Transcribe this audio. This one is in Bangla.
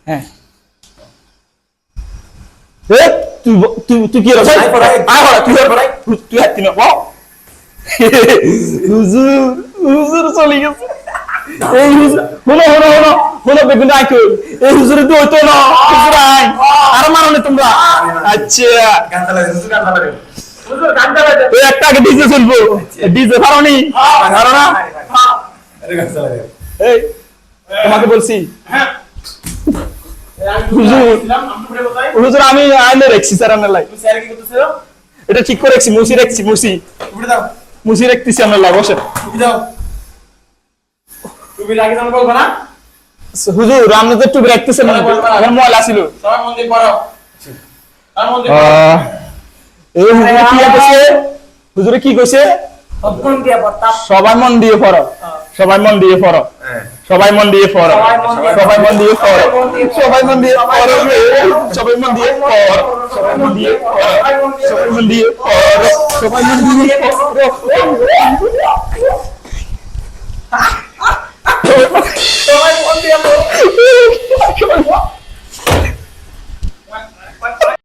হ্যাঁ এ তুই তুই কি রে ভাই আয় বড় তুই বড় তুই হাত দিনা বাও হুজুর হুজুর চলে গেছে এই হুজুর হলো বেগুন আইকো এই হুজুর তো হইতো না হুজুর আই আর মারনে তোমরা আচ্ছা গান চালাবে হুজুর গান চালাবে এই একটা আগে ডিজে চলবো ডিজে পারোনি পারো না আরে গান চালাবে এই তোমাকে বলছি হ্যাঁ হুজুর হুজুর আমি আইলে রাখছি স্যার আনার লাই স্যার কি করতেছিল এটা ঠিক করে রাখছি মুসি টুপি দাও মুসি রাখতেছি আনার লাই বসে টুপি দাও টুপি লাগিয়ে দাও বলবো না হুজুর আপনি তো একটু রাখতেছেন না এখন ময়লা ছিল সবাই মন দিয়ে পড়ো আর মন দিয়ে এই হুজুরে কি কইছে হুজুরে কি কইছে মন দিয়ে পড়তা সবাই মন দিয়ে পড়ো সবাই মন দিয়ে পড়ো সবাই মন দিয়ে পড়ো সবাই মন দিয়ে পড়ো সবাই মন দিয়ে পড়ো সবাই মন দিয়ে পড়ো সবাই মন দিয়ে পড়ো সবাই মন দিয়ে পড়ো সবাই মন দিয়ে পড়ো সবাই মন দিয়ে পড়ো